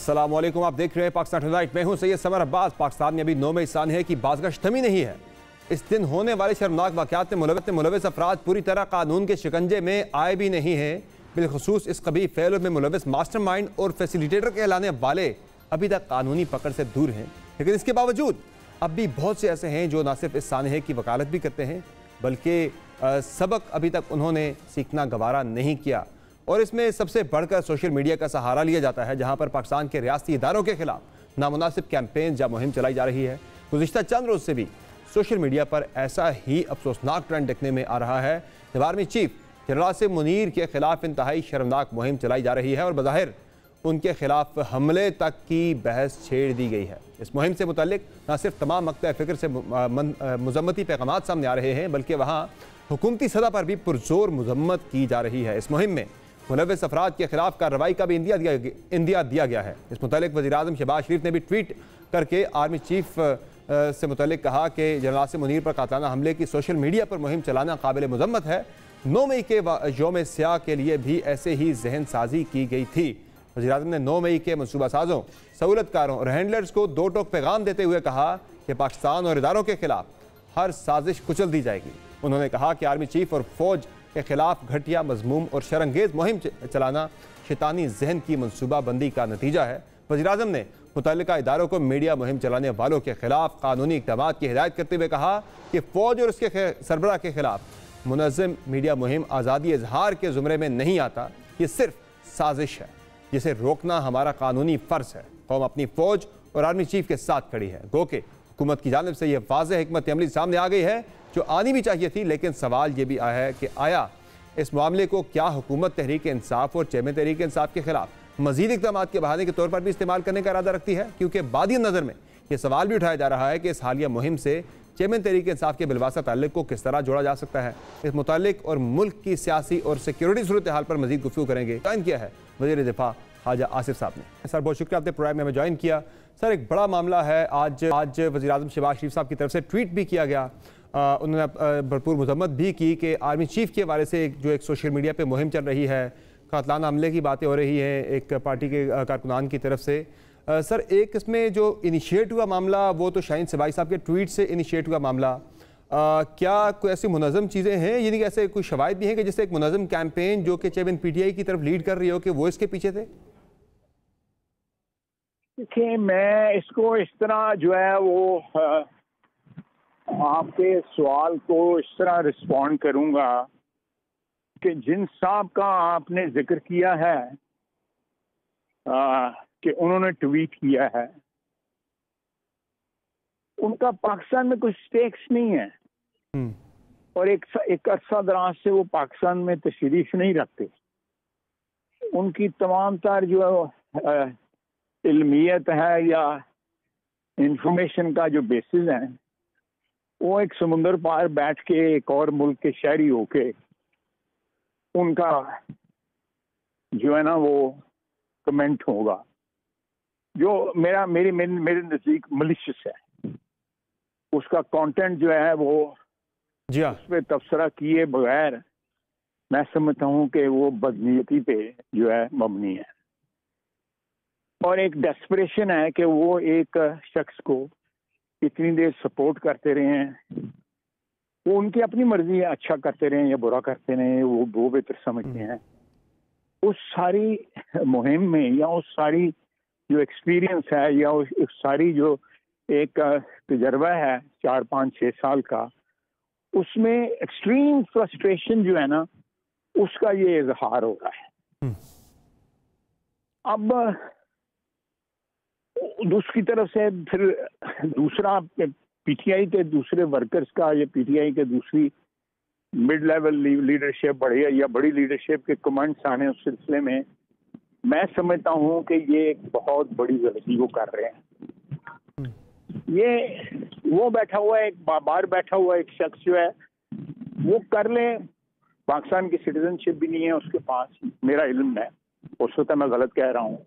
अस्सलामुअलैकुम, आप देख रहे हैं पाकिस्तान टुनाइट। मैं हूं सैयद समर अब्बास। पाकिस्तान में अभी 9 मई सान है कि बाज़गश्त थमी नहीं है। इस दिन होने वाले शर्मनाक वाक़यात में मुलव्वस अफराद पूरी तरह कानून के शिकंजे में आए भी नहीं हैं। बिलखुसूस इस कभी फ़ैल में मुलव्वस मास्टरमाइंड और फैसिलिटेटर कहलाने वाले अभी तक कानूनी पकड़ से दूर हैं। लेकिन इसके बावजूद अब भी बहुत से ऐसे हैं जो न सिर्फ इस सानहे की वकालत भी करते हैं बल्कि सबक अभी तक उन्होंने सीखना गवारा नहीं किया। और इसमें सबसे बढ़कर सोशल मीडिया का सहारा लिया जाता है, जहां पर पाकिस्तान के रियासती इदारों के खिलाफ नामुनासिब कैंपेन या मुहिम चलाई जा रही है। गुज़िश्ता चंद रोज़ से भी सोशल मीडिया पर ऐसा ही अफसोसनाक ट्रेंड देखने में आ रहा है। Army chief general Asim Munir के खिलाफ इंतहाई शर्मनाक मुहिम चलाई जा रही है और बज़ाहिर उनके खिलाफ हमले तक की बहस छेड़ दी गई है। इस मुहिम से मुतल्लिक न सिर्फ तमाम मक्ता फ़िक्र से मुज़म्मती पैगाम सामने आ रहे हैं बल्कि वहाँ हुकूमती सतह पर भी पुरजोर मजम्मत की जा रही है। इस मुहिम में मुलव्वस अफराद के खिलाफ कार्रवाई का भी इंदिया दिया गया है। इस मुतालिक वज़ीर-ए-आज़म शहबाज शरीफ ने भी ट्वीट करके आर्मी चीफ से मुतालिक कहा कि जनरल आसिम मुनीर पर कातलाना हमले की सोशल मीडिया पर मुहिम चलाना काबिल मजम्मत है। 9 मई के यौम स्याह के लिए भी ऐसे ही जहन साजी की गई थी। वज़ीर-ए-आज़म ने 9 मई के मनसूबा साजों, सहूलतकारों और हैंडलर्स को दो टोक पैगाम देते हुए कहा कि पाकिस्तान और इदारों के खिलाफ हर साजिश कुचल दी जाएगी। उन्होंने कहा कि आर्मी चीफ और फौज के खिलाफ घटिया, मजमूम और शरंगेज मुहिम चलाना शैतानी जहन की मनसूबाबंदी का नतीजा है। वज़ीर-ए-आज़म ने मुतल्लिका इदारों को मीडिया मुहिम चलाने वालों के खिलाफ कानूनी इक़दाम की हिदायत करते हुए कहा कि फ़ौज और उसके सरबराह के खिलाफ मुनज़्ज़म मीडिया मुहिम आज़ादी इजहार के ज़ुमरे में नहीं आता। ये सिर्फ साजिश है जिसे रोकना हमारा कानूनी फ़र्ज़ है। कौम अपनी फ़ौज और आर्मी चीफ के साथ खड़ी है। गो के हुकूमत की जानिब से यह वाज़ेह हिकमत अमली सामने आ गई है जो आनी भी चाहिए थी। लेकिन सवाल ये भी आया है कि आया इस मामले को क्या हुकूमत तहरीक इंसाफ और चेयरमैन तहरीक इंसाफ के खिलाफ मजीद इक़दाम के बहाने के तौर पर भी इस्तेमाल करने का इरादा रखती है? क्योंकि बादी नज़र में यह सवाल भी उठाया जा रहा है कि इस हालिया मुहिम से चेयरमैन तहरीक इंसाफ के बिलवासा ताल्लुक़ को किस तरह जोड़ा जा सकता है। इस मुतालिक और मुल्क की सियासी और सिक्योरिटी सूरत हाल पर मजीद गुफ्तगू करेंगे। ज्वाइन किया है वज़ीर दिफा ख्वाजा आसिफ साहब ने। सर बहुत शुक्रिया, आपने प्रोग्राम में हमें ज्वाइन किया। सर एक बड़ा मामला है, आज वज़ीर-ए-आज़म शहबाज शरीफ साहब की तरफ से ट्वीट भी किया गया। उन्होंने भरपूर मजम्मत भी की कि आर्मी चीफ के हवाले से एक सोशल मीडिया पे मुहिम चल रही है, कातलाना हमले की बातें हो रही हैं एक पार्टी के कारकुनान की तरफ से। सर एक इसमें जो इनिशिएट हुआ मामला वो तो शाहीन सिबाई साहब के ट्वीट से इनिशिएट हुआ मामला, क्या कोई ऐसी मुनज़्ज़म चीज़ें हैं, यानी कि ऐसे कोई शवाहिद भी हैं कि जिससे एक मुनज़्ज़म कैंपेन जो कि चेयरमैन PTI की तरफ लीड कर रही हो कि वो इसके पीछे थे? देखिए, मैं इसको इस तरह जो है वो आपके सवाल को इस तरह रिस्पॉन्ड करूंगा कि जिन साहब का आपने जिक्र किया है कि उन्होंने ट्वीट किया है, उनका पाकिस्तान में कोई स्टेक्स नहीं है और एक अरसा दराज से वो पाकिस्तान में तशरीफ नहीं रखते। उनकी तमाम तार जो इल्मियत है या इंफॉर्मेशन का जो बेसिस है वो एक समुंदर पार बैठ के एक और मुल्क के शहरी होके उनका जो है ना वो कमेंट होगा जो मेरे नज़दीक मलिशियस है। उसका कंटेंट जो है वो उस पर तबसरा किए बगैर मैं समझता हूँ कि वो बदनीयती पे जो है मबनी है और एक डेस्परेशन है कि वो एक शख्स को इतनी देर सपोर्ट करते रहे हैं। वो उनकी अपनी मर्जी है, अच्छा करते रहे या बुरा करते रहे, वो बेहतर समझते हैं। उस सारी मुहिम में या उस सारी जो एक्सपीरियंस है या उस सारी जो एक तजर्बा है 4, 5, 6 साल का, उसमें एक्सट्रीम फ्रस्ट्रेशन जो है ना उसका ये इजहार हो रहा है। अब दूसरी तरफ से फिर दूसरा PTI के दूसरे वर्कर्स का या PTI के दूसरी मिड लेवल लीडरशिप बड़ी लीडरशिप के कमेंट्स आने उस सिलसिले में मैं समझता हूँ कि ये एक बहुत बड़ी गलती वो कर रहे हैं। ये वो बैठा हुआ है, एक बाहर बैठा हुआ एक शख्स जो है वो कर ले, पाकिस्तान की सिटीजनशिप भी नहीं है उसके पास, मेरा इल्म है, हो सकता है मैं गलत कह रहा हूँ,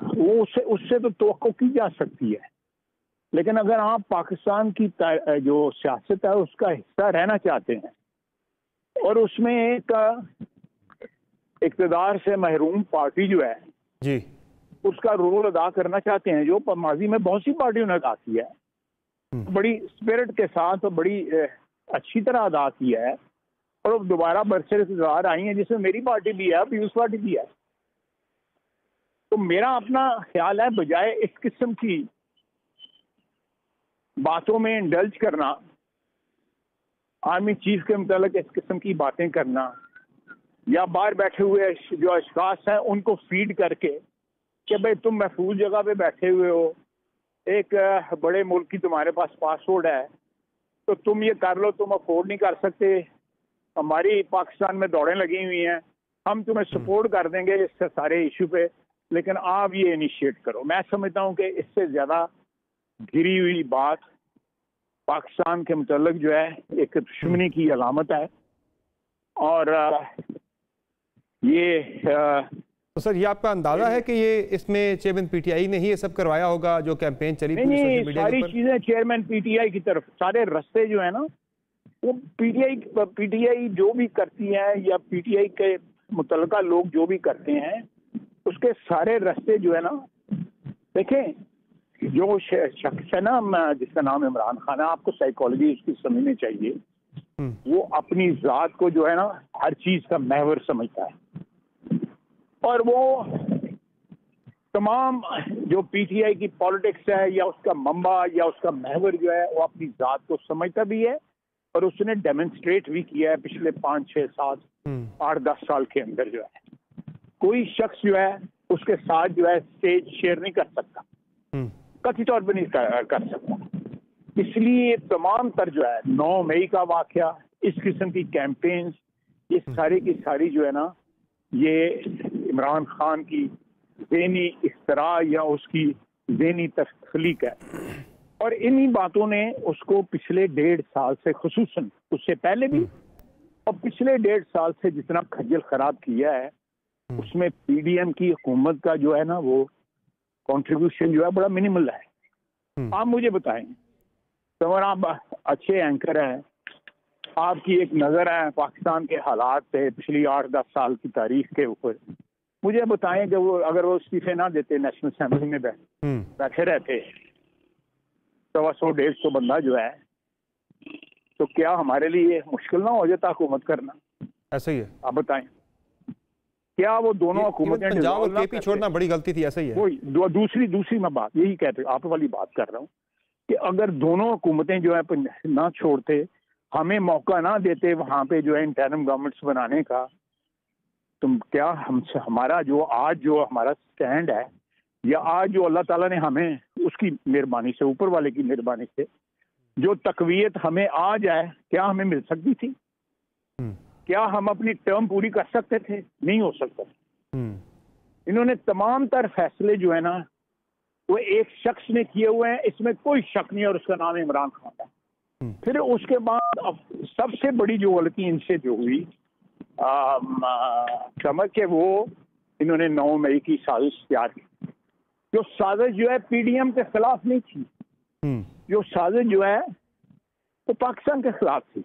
वो उससे तो तवक्को की जा सकती है। लेकिन अगर आप पाकिस्तान की जो सियासत है उसका हिस्सा रहना चाहते हैं और उसमें एक इक़्तिदार से महरूम पार्टी जो है जी उसका रोल अदा करना चाहते हैं, जो माजी में बहुत सी पार्टियों ने अदा किया है, बड़ी स्पिरिट के साथ और बड़ी अच्छी तरह अदा किया है, और अब दोबारा बरसर आई हैं, जिसमें मेरी पार्टी भी है, पीपल्स पार्टी भी है। तो मेरा अपना ख्याल है, बजाय इस किस्म की बातों में इंडल्ज करना, आर्मी चीफ के मुतालिक इस किस्म की बातें करना, या बाहर बैठे हुए जो अशखास हैं उनको फीड करके कि भाई तुम महफूज जगह पे बैठे हुए हो, एक बड़े मुल्क की तुम्हारे पास पासपोर्ट है, तो तुम ये कर लो, तुम अफोर्ड नहीं कर सकते, हमारी पाकिस्तान में दौड़ें लगी हुई हैं, हम तुम्हें सपोर्ट कर देंगे इस सारे इशू पे, लेकिन आप ये इनिशिएट करो। मैं समझता हूँ कि इससे ज़्यादा घिरी हुई बात पाकिस्तान के मुताल्लिक जो है एक दुश्मनी की अलामत है। और ये तो सर, ये आपका अंदाजा है कि ये इसमें चेयरमैन पीटीआई ने ही ये सब करवाया होगा, जो कैंपेन चली थी नहीं, सारी चीजें चेयरमैन पीटीआई की तरफ, सारे रास्ते जो है ना वो पीटीआई जो भी करती है, या पीटीआई के मुतल्लिका लोग जो भी करते हैं, उसके सारे रास्ते जो है ना, देखें जो शख्स है ना जिसका नाम इमरान खान है, आपको साइकोलॉजी उसकी समझनी चाहिए। वो अपनी जात को जो है ना हर चीज का महवर समझता है, और वो तमाम जो पीटीआई की पॉलिटिक्स है या उसका मंबा या उसका महवर जो है, वो अपनी जात को समझता भी है, और उसने डेमोन्स्ट्रेट भी किया है पिछले 5, 6, 7, 8, 10 साल के अंदर। जो है कोई शख्स जो है उसके साथ जो है स्टेज शेयर नहीं कर सकता, कथित तौर पर नहीं कर सकता। इसलिए तमाम तर जो है 9 मई का वाकया, इस किस्म की कैंपेन्स, ये सारी की सारी जो है ना, ये इमरान खान की ज़हनी इख्तरा या उसकी ज़हनी तख्लीक है, और इन्हीं बातों ने उसको पिछले 1.5 साल से, खुसूसन उससे पहले भी और पिछले 1.5 साल से जितना खज्जल खराब किया है, उसमें पीडीएम की हुकूमत का जो है ना वो कंट्रीब्यूशन जो है बड़ा मिनिमल है। आप मुझे बताएं, तो आप अच्छे एंकर हैं, आपकी एक नज़र है पाकिस्तान के हालात पे पिछली 8-10 साल की तारीख के ऊपर, मुझे बताएं कि वो अगर वो इस्तीफे ना देते, नेशनल असेंबली में बैठे रहते 100-150 बंदा जो है, तो क्या हमारे लिए मुश्किल ना हो जाता हुकूमत करना? ऐसा ही है, आप बताएं, क्या वो दोनों हुकूमतें पंजाब और केपी छोड़ना बड़ी गलती थी? ऐसा ही है। वही दूसरी मैं बात यही कहते, आप वाली बात कर रहा हूँ कि अगर दोनों हुकूमतें जो है ना छोड़ते, हमें मौका ना देते वहां पे जो है इंटरिम गवर्नमेंट्स बनाने का, तुम क्या हमारा जो आज जो हमारा स्टैंड है, या आज जो अल्लाह ताला ने हमें उसकी मेहरबानी से, ऊपर वाले की मेहरबानी से जो तकवीयत हमें आज है, क्या हमें मिल सकती थी? क्या हम अपनी टर्म पूरी कर सकते थे? नहीं हो सकता। इन्होंने तमाम तर फैसले जो है ना वो एक शख्स ने किए हुए हैं, इसमें कोई शक नहीं, और उसका नाम इमरान खान है। फिर उसके बाद अब सबसे बड़ी जो गलती इनसे जो हुई, समझ के वो इन्होंने 9 मई की साजिश तैयार की। जो साजिश जो है पीडीएम के खिलाफ नहीं थी, जो साजिश जो है वो पाकिस्तान के खिलाफ थी।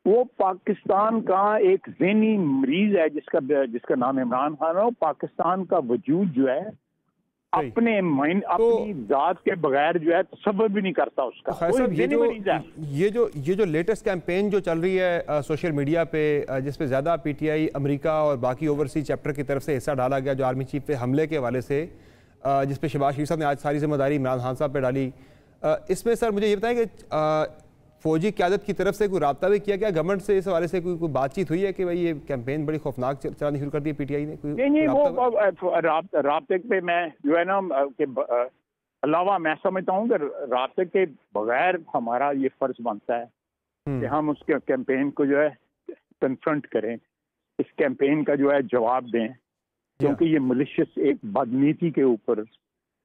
वो पाकिस्तान का एक ज़हनी मरीज है जिसका नाम इमरान खान है। पाकिस्तान का वजूद जो है अपने माइंड, अपनी जात के बगैर जो है तसव्वुर भी नहीं करता उसका। ये जो लेटेस्ट कैंपेन जो चल रही है सोशल मीडिया पे, जिसपे ज़्यादा पीटीआई, अमेरिका और बाकी ओवरसीज चैप्टर की तरफ से हिस्सा डाला गया, जो आर्मी चीफ पे हमले के हवाले से, जिसपे शहबाज शरीफ साहब ने आज सारी जिम्मेदारी इमरान खान साहब पे डाली, इसमें सर मुझे ये बताएं कि फौजी क़यादत की तरफ से कोई राब्ता भी किया गया गवर्नमेंट से? इस हवाले से कोई बातचीत हुई है कि भाई ये कैंपेन बड़ी खौफनाक चलानी शुरू कर दी पीटीआई ने? नहीं, वो राब्ते पे मैं जो है ना के अलावा मैं समझता हूँ कि राब्ते के बगैर हमारा ये फर्ज बनता है कि हम उसके कैंपेन को जो है कन्फ्रंट करें, इस कैंपेन का जो है जवाब दें, क्योंकि ये मलिशियस एक बदनीति के ऊपर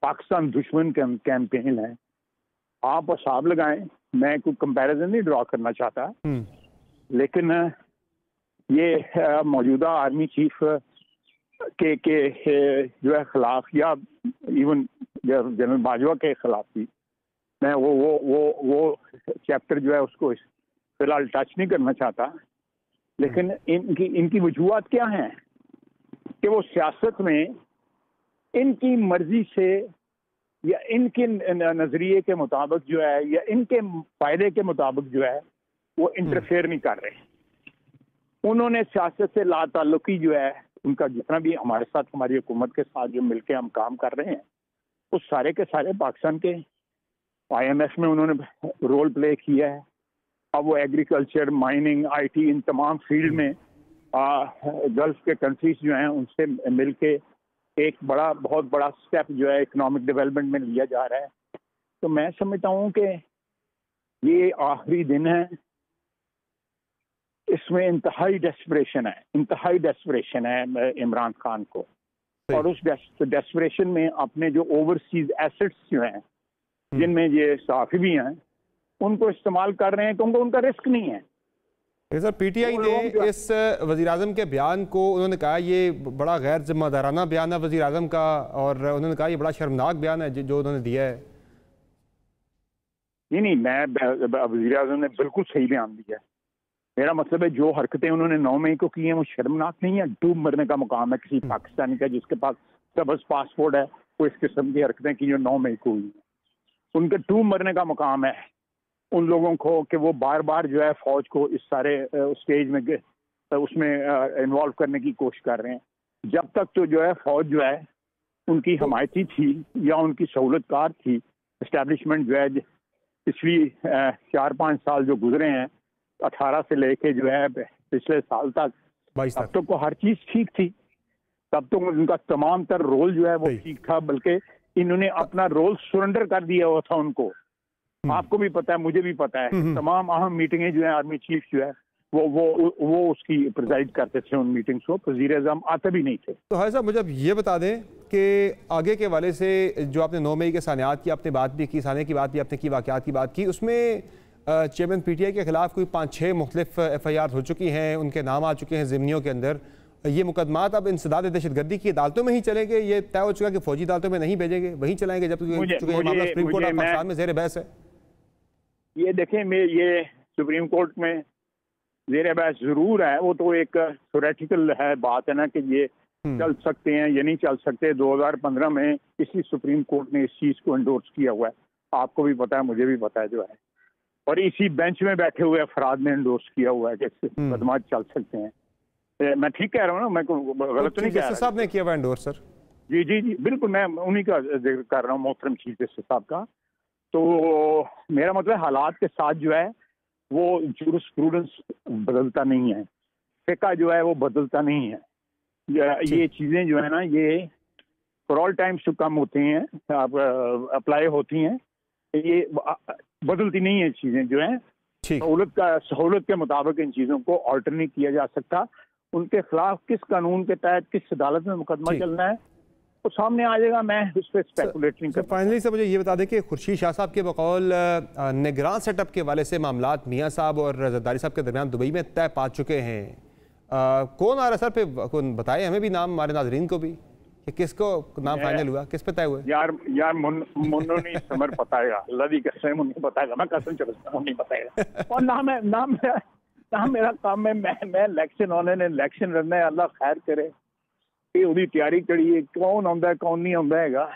पाकिस्तान दुश्मन कैंपेन है। आप हिसाब लगाएं, मैं कोई कंपैरिजन नहीं ड्रॉ करना चाहता, लेकिन ये मौजूदा आर्मी चीफ के जो है खिलाफ, या इवन जनरल बाजवा के खिलाफ भी मैं वो चैप्टर जो है उसको फिलहाल टच नहीं करना चाहता। लेकिन इनकी वजूहत क्या हैं कि वो सियासत में इनकी मर्जी से या इनके नजरिए के मुताबिक जो है या इनके फायदे के मुताबिक जो है वो इंटरफेयर नहीं कर रहे। उन्होंने सियासत से लाताल्लुकी जो है उनका जितना भी हमारे साथ हमारी हुकूमत के साथ जो मिलके हम काम कर रहे हैं उस सारे के सारे पाकिस्तान के IMF में उन्होंने रोल प्ले किया है। अब वो एग्रीकल्चर, माइनिंग, IT इन तमाम फील्ड में गल्फ के कंट्रीज जो हैं उनसे मिलके एक बहुत बड़ा स्टेप जो है इकोनॉमिक डेवलपमेंट में लिया जा रहा है। तो मैं समझता हूँ कि ये आखिरी दिन है, इसमें इंतहाई डेस्परेशन है इमरान खान को, और उस डेस्परेशन में अपने जो ओवरसीज एसेट्स जो हैं जिनमें ये सहाफ़ी भी हैं उनको इस्तेमाल कर रहे हैं क्योंकि उनका रिस्क नहीं है। सर PTI ने इस वज़ीर-ए-आज़म के बयान को उन्होंने कहा ये बड़ा गैर जिम्मेदाराना बयान है वज़ीर-ए-आज़म का, और उन्होंने कहा ये बड़ा शर्मनाक बयान है जो उन्होंने दिया है। नहीं, मैं वज़ीर-ए-आज़म ने बिल्कुल सही बयान दिया है। मेरा मतलब है जो हरकतें उन्होंने 9 मई को की हैं वो शर्मनाक नहीं है। डूब मरने का मुकाम है किसी पाकिस्तानी का जिसके पास सबज पासपोर्ट है, वो इस किस्म की हरकतें की जो 9 मई को हुई हैं। उनके डूब मरने का मुकाम है उन लोगों को कि वो बार बार जो है फौज को इस सारे स्टेज में उसमें इन्वॉल्व करने की कोशिश कर रहे हैं। जब तक तो जो है फौज जो है उनकी हमायती थी या उनकी सहूलतकार थी, इस्टेब्लिशमेंट जो है पिछली 4-5 साल जो गुजरे हैं 18 से लेके जो है पिछले साल तक, तब तक को हर चीज ठीक थी, तब तो उनका तमाम तर रोल जो है वो ठीक था, बल्कि इन्होंने अपना रोल सरेंडर कर दिया हुआ था उनको। आपको भी पता है, मुझे भी पता है, तमाम अहम मीटिंगें जो है आर्मी चीफ जो है वो उसकी प्रिजाइड करते थे उन मीटिंग्स को, वज़ीर-ए-आज़म आते भी नहीं थे। तो हाय साहब मुझे अब ये बता दें कि आगे के वाले से जो आपने 9 मई के सानियात की आपने बात भी की, साने की बात भी आपने की, वाक़यात की बात की, उसमें चेयरमैन PTI के खिलाफ कोई 5-6 मुख्तलिफ FIR हो चुकी हैं, उनके नाम आ चुके हैं ज़िम्नियों के अंदर। ये मुकदमात अब इंसदाद दहशतगर्दी की अदालतों में ही चलेंगे, ये तय हो चुका कि फौजी अदालतों में नहीं भेजेंगे, वहीं चलाएंगे जब मामला सुप्रीम कोर्ट ऑफ पाकिस्तान में ज़ेर बहस है? ये देखें, ये सुप्रीम कोर्ट में ज़ेर बहस जरूर है, वो तो एक थ्योरेटिकल है बात है ना कि ये चल सकते हैं या नहीं चल सकते। 2015 में इसी सुप्रीम कोर्ट ने इस चीज को एंडोर्स किया हुआ है, आपको भी पता है, मुझे भी पता है जो है, और इसी बेंच में बैठे हुए अफराद ने एंडोर्स किया हुआ है कि मुकदमा चल सकते हैं। मैं ठीक कह रहा हूँ ना, मैं गलत तो नहीं कह रहा? साहब ने किया हुआ एंडोर्स सर? जी बिल्कुल, मैं उन्हीं का जिक्र कर रहा हूँ, मोहतरम चीफ जस्टिस साहब का। तो मेरा मतलब हालात के साथ जो है वो जूरिस्प्रूडेंस बदलता नहीं है, फिका जो है वो बदलता नहीं है। ये चीज़ें जो है ना ये for all times to come होती हैं, आप अप्लाई होती हैं, ये बदलती नहीं है चीज़ें जो हैं। सहूलत के मुताबिक इन चीज़ों को ऑल्टर नहीं किया जा सकता। उनके खिलाफ किस कानून के तहत किस अदालत में मुकदमा चलना है तो सामने आ जाएगा, मैं उस पर स्पेकुलेट नहीं करता। फाइनली से मुझे ये बता दें कि खुर्शीद शाह साहब के बकौल निगरान सेटअप के वाले से मामलात मियाँ साहब और जरदारी साहब के दरमियान दुबई में तय पा चुके हैं। कौन आ रहा है सर पे, कौन बताए हमें भी नाम, हमारे नाजरीन को भी, कि किसको नाम फाइनल हुआ, किस पे तय हुए? यार मुन्नो नहीं समर बताएगा, अल्लाह की कसम मुन्नो बताएगा, मैं कसम चलता हूँ नहीं बताएगा। और नाम मेरा काम है, मैं इलेक्शन होने ने इलेक्शन लड़ना है, अल्लाह खैर करे, ਉਹਦੀ ਤਿਆਰੀ ਕਰੀਏ, ਕੌਣ ਆਉਂਦਾ ਕੌਣ नहीं ਆਉਂਦਾ ਹੈਗਾ,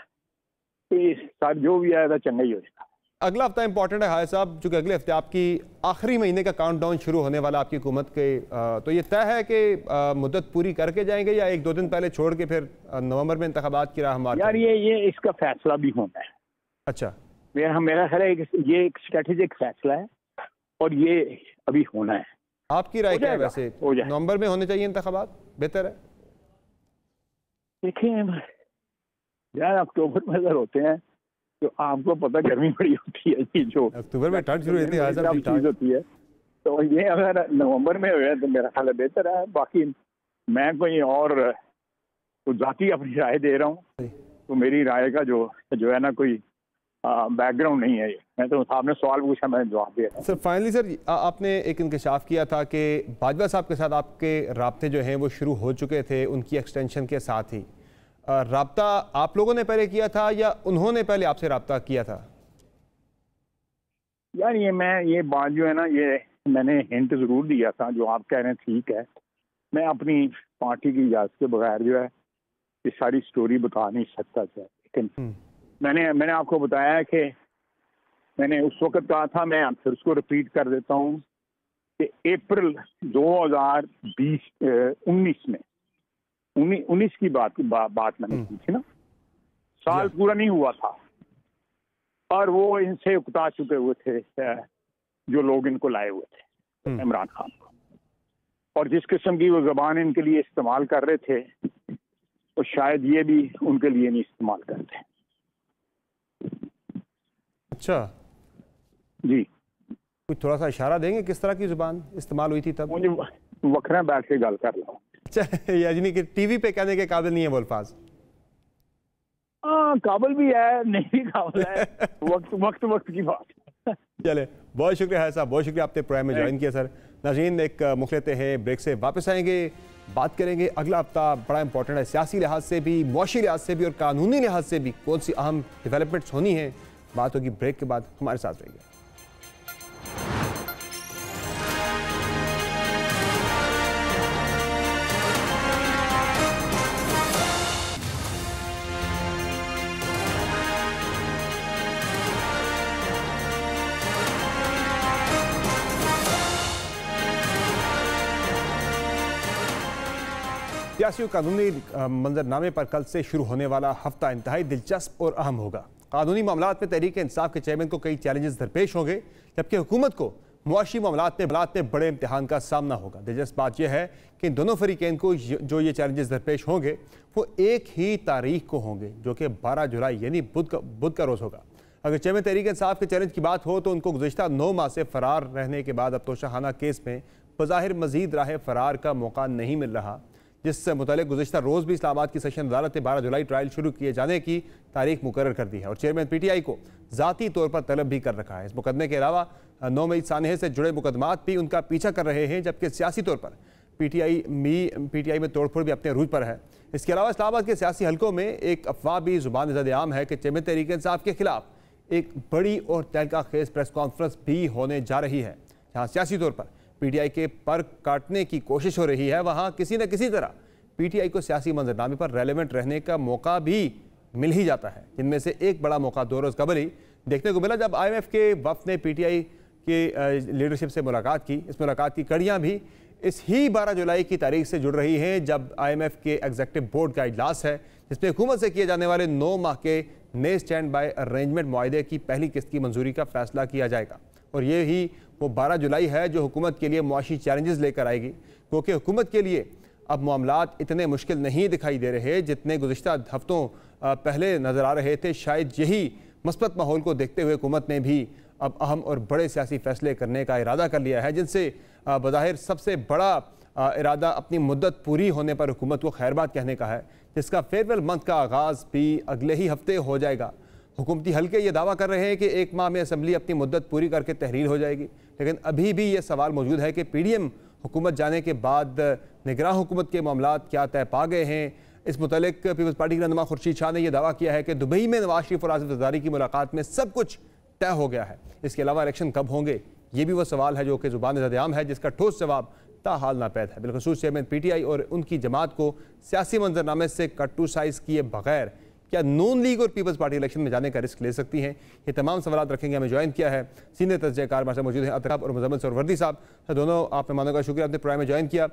ਇਹ ਸਰ जो भी आएगा चंगा ही होगा। अगला हफ्ता इंपॉर्टेंट है हाय साहब, चूंकि अगले हफ्ते आपकी आखिरी महीने का काउंटडाउन शुरू होने वाला आपकी हुकूमत के, तो ये तय है कि मुद्दत पूरी करके जाएंगे या 1-2 दिन पहले छोड़ के फिर नवंबर में इंतखाबात की राह हमारे? यार ये इसका फैसला भी होना है। अच्छा, मेरा ख्याल है ये एक स्ट्रेटेजिक फैसला है और ये अभी होना है। आपकी राय क्या है वैसे, नवंबर में होने चाहिए इंतखाबात, बेहतर है? देखिए यार, अक्टूबर में अगर होते हैं तो आपको पता गर्मी बड़ी होती है, ये जो अक्टूबर में ठंड शुरू होती है, तो ये अगर नवंबर में हुआ तो मेरा ख्याल बेहतर है। बाकी मैं कोई और तो जाती अपनी राय दे रहा हूँ, तो मेरी राय का जो है ना कोई बैकग्राउंड नहीं है। मैं तो आपने सवाल पूछा, मैंने जवाब दिया। सर फाइनली सर, आपने एक इंकशाफ किया था कि बाजवा साहब के साथ आपके राब्ते जो हैं वो शुरू हो चुके थे, उनकी एक्सटेंशन के साथ ही। राब्ता आप लोगों ने पहले किया था या उन्होंने पहले आपसे राब्ता किया था? यार ये बात जो है ना, ये मैंने हिंट ज़रूर दिया था, जो आप कह रहे हैं ठीक है। मैं अपनी पार्टी की इजाज़त के बगैर जो है ये सारी स्टोरी बता नहीं सकता था, लेकिन मैंने आपको बताया कि मैंने उस वक्त कहा था, मैं फिर उसको रिपीट कर देता हूँ कि अप्रैल 2019 में 19 की बात मैंने की थी ना, साल पूरा नहीं हुआ था, और वो इनसे उकता चुके हुए थे जो लोग इनको लाए हुए थे इमरान खान को, और जिस किस्म की वो जबान इनके लिए इस्तेमाल कर रहे थे तो शायद ये भी उनके लिए नहीं इस्तेमाल करते। अच्छा जी, कुछ थोड़ा सा इशारा देंगे किस तरह की जुबान इस्तेमाल हुई थी तब? मुझे वखरा बैठ के गल कर लो। यानी कि टीवी पे कहने के काबिल नहीं है वो अल्फाज। काबिल भी है, नहीं भी काबिल है, वक्त की बात। चले, बहुत शुक्रिया है साहब, बहुत शुक्रिया आपने प्रोग्राम में ज्वाइन किया सर। नाज़रीन, एक मुख लेते हैं ब्रेक से, वापस आएंगे, बात करेंगे। अगला हफ्ता बड़ा इंपॉर्टेंट है, सियासी लिहाज से भी, मुआशी लिहाज से भी और कानूनी लिहाज से भी कौन सी अहम डेवलपमेंट्स होनी है, बात होगी ब्रेक के बाद। हमारे साथ रहिए। सियासी और कानूनी मंजरनामे पर कल से शुरू होने वाला हफ्ता इंतहाई दिलचस्प और अहम होगा। कानूनी मामलात में तहरीक इंसाफ के चेयरमैन को कई चैलेंजेस दरपेश होंगे, जबकि हुकूमत को मुआशी मामलात में बड़े इम्तिहान का सामना होगा। दिलचस्प बात यह है कि इन दोनों फरीकैन को जो ये चैलेंजेस दरपेश होंगे वो एक ही तारीख को होंगे, जो कि 12 जुलाई यानी बुध का रोज़ होगा। अगर चेयरमैन तहरीक इंसाफ के चैलेंज की बात हो तो उनको गुज़िश्ता 9 माह से फरार रहने के बाद अब तोशाखाना केस में बज़ाहिर मज़ीद राह फरार का मौका नहीं मिल रहा, जिससे मुतालिक गुज़िश्ता रोज़ भी इस्लामाबाद की सेशन अदालत ने 12 जुलाई ट्रायल शुरू किए जाने की तारीख मुकर्रर कर दी है और चेयरमैन PTI को ज़ाती तौर पर तलब भी कर रखा है। इस मुकदमे के अलावा 9 मई सानहे से जुड़े मुकदमात भी उनका पीछा कर रहे हैं, जबकि सियासी तौर पर PTI में तोड़फोड़ भी अपने अरूज पर है। इसके अलावा इस्लामाबाद के सियासी हलकों में एक अफवाह भी ज़ुबान ज़द-ए-आम है कि चेयरमैन तहरीक इंसाफ के खिलाफ एक बड़ी और तहलका खेज प्रेस कॉन्फ्रेंस भी होने जा रही है, जहाँ सियासी तौर पर PTI के पर काटने की कोशिश हो रही है, वहाँ किसी न किसी तरह PTI को सियासी मंजरनामे पर रेलेवेंट रहने का मौका भी मिल ही जाता है। जिनमें से एक बड़ा मौका 2 रोज़ कबल ही देखने को मिला, जब IMF के वफ़द ने PTI के लीडरशिप से मुलाकात की। इस मुलाकात की कड़ियाँ भी इस ही 12 जुलाई की तारीख से जुड़ रही हैं, जब IMF के एग्जीक्यूटिव बोर्ड का इजलास है, जिसमें हुकूमत से किए जाने वाले 9 माह के नए स्टैंड बाय अरेंजमेंट मुआहदे की पहली किस्त की मंजूरी का फैसला किया जाएगा। और ये ही वो 12 जुलाई है जो हुकूमत के लिए मुआशी चैलेंजेस लेकर आएगी, क्योंकि हुकूमत के लिए अब मामलात इतने मुश्किल नहीं दिखाई दे रहे जितने गुज़िश्ता हफ्तों पहले नज़र आ रहे थे। शायद यही मस्बत माहौल को देखते हुए हुकूमत ने भी अब अहम और बड़े सियासी फैसले करने का इरादा कर लिया है, जिनसे बज़ाहिर सबसे बड़ा इरादा अपनी मुद्दत पूरी होने पर हुकूमत को खैरबाद कहने का है, जिसका फेयरवेल मंथ का आगाज़ भी अगले ही हफ्ते हो जाएगा। हुकूमती हल्के ये दावा कर रहे हैं कि 1 माह में असम्बली अपनी मुद्दत पूरी करके तहरीर हो जाएगी, लेकिन अभी भी ये सवाल मौजूद है कि PDM हुकूमत जाने के बाद निगरान हुकूमत के मामलात क्या तय पा गए हैं। इस मुतालिक पीपल्स पार्टी के रहनुमा खुर्शीद शाह ने यह दावा किया है कि दुबई में नवाज शरीफ और आसिफ ज़रदारी की मुलाकात में सब कुछ तय हो गया है। इसके अलावा इलेक्शन कब होंगे, ये भी वो सवाल है जो कि ज़ुबान ज़द-ए-आम है, जिसका ठोस जवाब ताहाल नापैद है। बिलखुसूस चेयरमैन PTI और उनकी जमात को सियासी मंजरनामे से कट्टू साइज किए बगैर क्या नून लीग और पीपल्स पार्टी इलेक्शन में जाने का रिस्क ले सकती हैं? ये तमाम सवाल रखेंगे। हमें ज्वाइन किया है सीनियर तजज़ियाकार हमारे साथ मौजूद हैं अतराब और मुज़म्मिल सरवर्दी साहब। दोनों आप मेहमानों का शुक्रिया, आपने प्रोग्राम में ज्वाइन किया।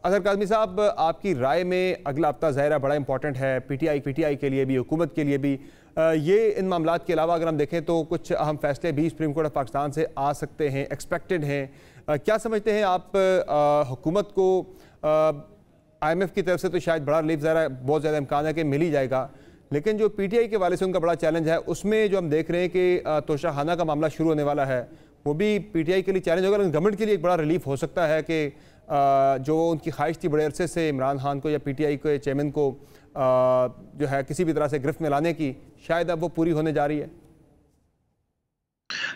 अजहर काज़मी साहब, आपकी राय में अगला हफ्ता ज़ाहिर बड़ा इंपॉर्टेंट है PTI के लिए भी, हुकूमत के लिए भी। ये इन मामलात के अलावा अगर हम देखें तो कुछ अहम फैसले भी सुप्रीम कोर्ट ऑफ पाकिस्तान से आ सकते हैं, एक्सपेक्टेड हैं। क्या समझते हैं आप हुकूमत को? IMF की तरफ से तो शायद बड़ा रिलीफ ज़रा बहुत ज़्यादा इम्कान है कि मिल ही जाएगा, लेकिन जो PTI के वाले से उनका बड़ा चैलेंज है, उसमें जो हम देख रहे हैं कि तोशाखाना का मामला शुरू होने वाला है, वो भी PTI के लिए चैलेंज होगा, लेकिन गवर्नमेंट के लिए एक बड़ा रिलीफ हो सकता है कि जो उनकी ख्वाहिश थी बड़े अरसे से इमरान खान को या PTI के चेयरमैन को जो है किसी भी तरह से गिरफ्त में लाने की, शायद अब वो पूरी होने जा रही है।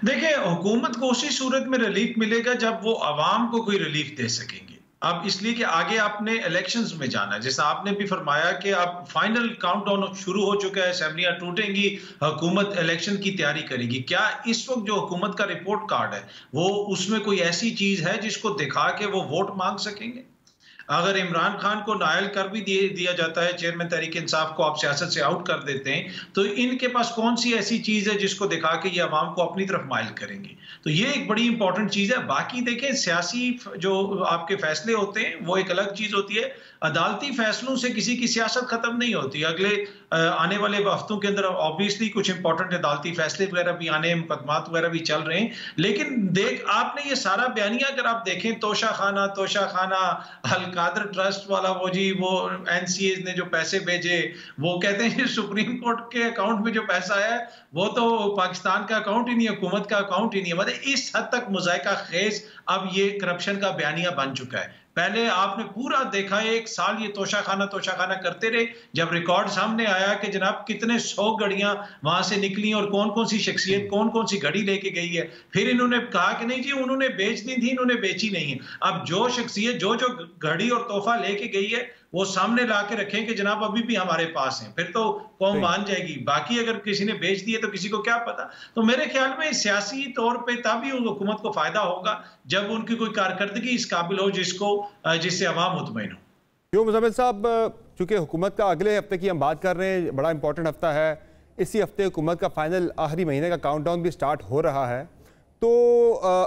देखिए, हुकूमत को उसी सूरत में रिलीफ मिलेगा जब वो आवाम को कोई रिलीफ दे सकेंगे। अब इसलिए कि आगे आपने इलेक्शंस में जाना है, जैसा आपने भी फरमाया कि अब फाइनल काउंटडाउन शुरू हो चुका है, असेंबलियां टूटेंगी, हुकूमत इलेक्शन की तैयारी करेगी। क्या इस वक्त जो हुकूमत का रिपोर्ट कार्ड है वो उसमें कोई ऐसी चीज है जिसको दिखा के वो वोट मांग सकेंगे? अगर इमरान खान को नायल कर भी दिया जाता है, चेयरमैन तहरीक इंसाफ को आप सियासत से आउट कर देते हैं, तो इनके पास कौन सी ऐसी चीज है जिसको दिखा के ये अवाम को अपनी तरफ माइल करेंगे। तो ये एक बड़ी इंपॉर्टेंट चीज है। बाकी देखें, सियासी जो आपके फैसले होते हैं वो एक अलग चीज होती है, अदालती फैसलों से किसी की सियासत खत्म नहीं होती। अगले आने वाले हफ्तों के अंदर ऑब्वियसली कुछ इंपॉर्टेंट अदालती फैसले वगैरह भी आने, मुकदमात वगैरह भी चल रहे हैं, लेकिन आपने ये सारा बयानिया अगर आप देखें, तोशा खाना, अल-कादर ट्रस्ट वाला वो एनसीए ने जो पैसे भेजे, वो कहते हैं सुप्रीम कोर्ट के अकाउंट में जो पैसा है वो तो पाकिस्तान का अकाउंट ही नहीं है, हुकूमत का अकाउंट ही नहीं है। मतलब इस हद तक मुज़ायका खेज अब ये करप्शन का बयानिया बन चुका है। पहले आपने पूरा देखा, एक साल ये तोशा खाना करते रहे, जब रिकॉर्ड सामने आया कि जनाब कितने 100 घड़ियां वहां से निकली और कौन कौन सी शख्सियत कौन कौन सी घड़ी लेके गई है, फिर इन्होंने कहा कि नहीं जी उन्होंने बेचनी थी, इन्होंने बेची नहीं है। अब जो शख्सियत जो घड़ी और तोहफा लेके गई है वो सामने ला के रखें कि जनाब अभी भी हमारे पास हैं, फिर तो कौम मान जाएगी। बाकी अगर किसी ने बेच दिए तो किसी को क्या पता। तो मेरे ख्याल में सियासी तौर पे तभी हुकूमत को फायदा होगा जब उनकी कोई कारकर्दगी इस काबिल हो जिससे अवाम मुतमईन हो। क्यों मुज़म्मिल साहब, चूंकि हुकूमत का अगले हफ्ते की हम बात कर रहे हैं, बड़ा इंपॉर्टेंट हफ्ता है, इसी हफ्ते हुकूमत का फाइनल आखिरी महीने का काउंटडाउन भी स्टार्ट हो रहा है, तो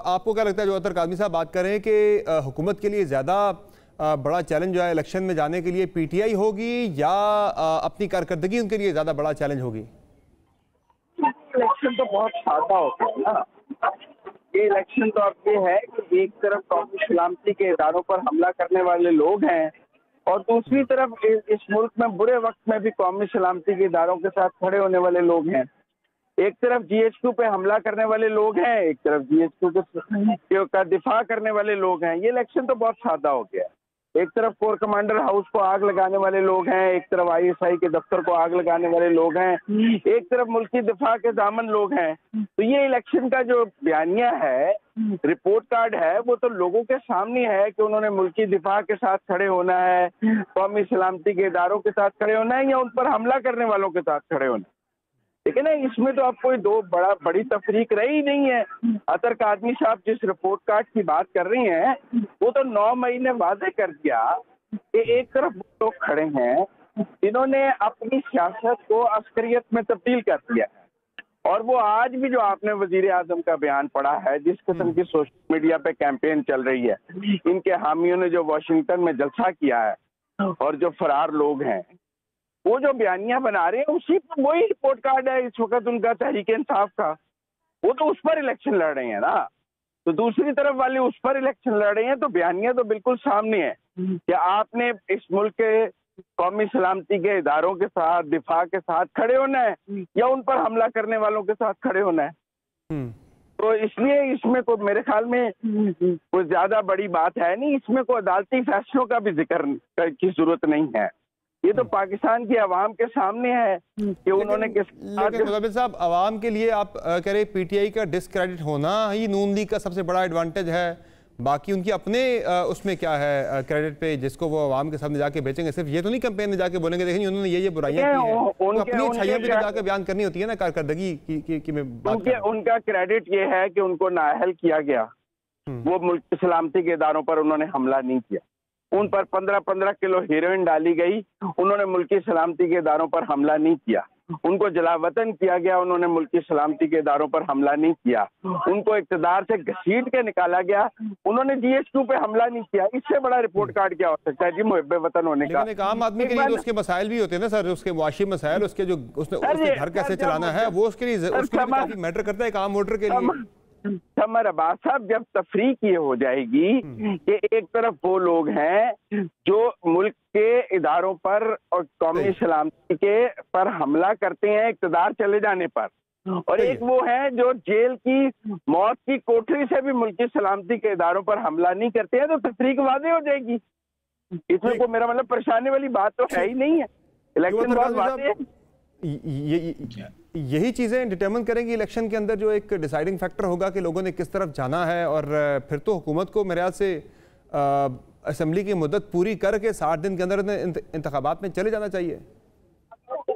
आपको क्या लगता है, जो अतर कादमी साहब बात कर रहे हैं कि हुकूमत के लिए ज़्यादा बड़ा चैलेंज जो है इलेक्शन में जाने के लिए पीटीआई होगी या अपनी कारकर्दगी उनके लिए ज़्यादा बड़ा चैलेंज होगी? इलेक्शन तो बहुत सादा होता है ना। ये इलेक्शन तो अब ये है कि एक तरफ कौमी सलामती के इदारों पर हमला करने वाले लोग हैं और दूसरी तरफ इस मुल्क में बुरे वक्त में भी कौमी सलामती के इदारों के साथ खड़े होने वाले लोग हैं। एक तरफ जीएचक्यू पे हमला करने वाले लोग हैं, एक तरफ जीएचक्यू का दिफा करने वाले लोग हैं। ये इलेक्शन तो बहुत सादा हो गया है। एक तरफ कोर कमांडर हाउस को आग लगाने वाले लोग हैं, एक तरफ आईएसआई के दफ्तर को आग लगाने वाले लोग हैं, एक तरफ मुल्की दिफा के दामन लोग हैं। तो ये इलेक्शन का जो बयानिया है, रिपोर्ट कार्ड है, वो तो लोगों के सामने है कि उन्होंने मुल्की दिफा के साथ खड़े होना है, कौमी सलामती के इदारों के साथ खड़े होना है या उन पर हमला करने वालों के साथ खड़े होना है। लेकिन ना इसमें तो अब कोई बड़ी तफरीक रही नहीं है। अतर कादमी साहब जिस रिपोर्ट कार्ड की बात कर रही हैं वो तो 9 मई ने वादे कर दिया कि एक तरफ लोग खड़े हैं जिन्होंने अपनी सियासत को अस्करियत में तब्दील कर दिया है। और वो आज भी जो आपने वजीर आजम का बयान पढ़ा है, जिस किस्म की सोशल मीडिया पे कैंपेन चल रही है, इनके हामियों ने जो वाशिंगटन में जलसा किया है और जो फरार लोग हैं वो जो बयानियां बना रहे हैं, उसी पर वही रिपोर्ट कार्ड है इस वक्त उनका तहरीक इंसाफ का। वो तो उस पर इलेक्शन लड़ रहे हैं ना, तो दूसरी तरफ वाले उस पर इलेक्शन लड़ रहे हैं। तो बयानियां तो बिल्कुल सामने है कि आपने इस मुल्क के कौमी सलामती के इदारों के साथ, दिफा के साथ खड़े होना है या उन पर हमला करने वालों के साथ खड़े होना है। तो इसलिए इसमें कोई मेरे ख्याल में कोई ज्यादा बड़ी बात है नहीं। इसमें कोई अदालती फैसलों का भी जिक्र की जरूरत नहीं है। ये तो पाकिस्तान की आवाम के सामने है कि उन्होंने लेकिन मुज़म्मिल साहब, आवाम के लिए आप कह रहे पीटीआई का डिस्क्रेडिट होना ही नून लीग का सबसे बड़ा एडवांटेज है, बाकी उनकी अपने उसमें क्या है क्रेडिट पे जिसको वो आवाम के सामने जाके बेचेंगे? सिर्फ ये तो नहीं कैंपेन में जाके बोलेंगे देखिए उन्होंने ये बुराइयां की हैं, तो अपनी अच्छाइयां भी जाके बयान करनी होती है ना, कारकर्दगी की मैं बात कर रहा हूं। उनका क्रेडिट ये है कि उनको नाअहल किया गया, वो मुल्क की सलामती के इदारों पर उन्होंने हमला नहीं किया। उन पर 15-15 किलो हेरोइन डाली गई, उन्होंने मुल्की सलामती के इदारों पर हमला नहीं किया। उनको जलावतन किया गया, उन्होंने मुल्की सलामती के इदारों पर हमला नहीं किया। उनको इक़्तिदार से घसीट के निकाला गया, उन्होंने जीएचक्यू पे हमला नहीं किया। इससे बड़ा रिपोर्ट कार्ड क्या हो सकता है जी मुहब्बे वतन होने का? लेकिन एक आम आदमी के लिए तो उसके मसाइल भी होते हैं ना सर, उसके मुआशी मसाइल, उसके जो उसने घर कैसे चलाना है, वो उसके लिए काफी मैटर करता है एक आम वोटर के लिए। समर अब्बास साहब, जब तफरीक ये हो जाएगी कि एक तरफ वो लोग हैं जो मुल्क के इदारों पर और कौमी सलामती के पर हमला करते हैं इक़्तिदार चले जाने पर, और एक वो है जो जेल की मौत की कोठरी से भी मुल्क की सलामती के इदारों पर हमला नहीं करते हैं, तो तफरीक वाज़ेह हो जाएगी। इसमें कोई मेरा मतलब परेशानी वाली बात तो है ही नहीं है। इलेक्शन बहुत वाज़ेह है। यही चीज़ें डिटर्मिन करेंगी इलेक्शन के अंदर, जो एक डिसाइडिंग फैक्टर होगा कि लोगों ने किस तरफ जाना है। और फिर तो हुकूमत को मेरे ख्याल से असेंबली की मुद्दत पूरी करके 60 दिन के अंदर इंतखाबात में चले जाना चाहिए।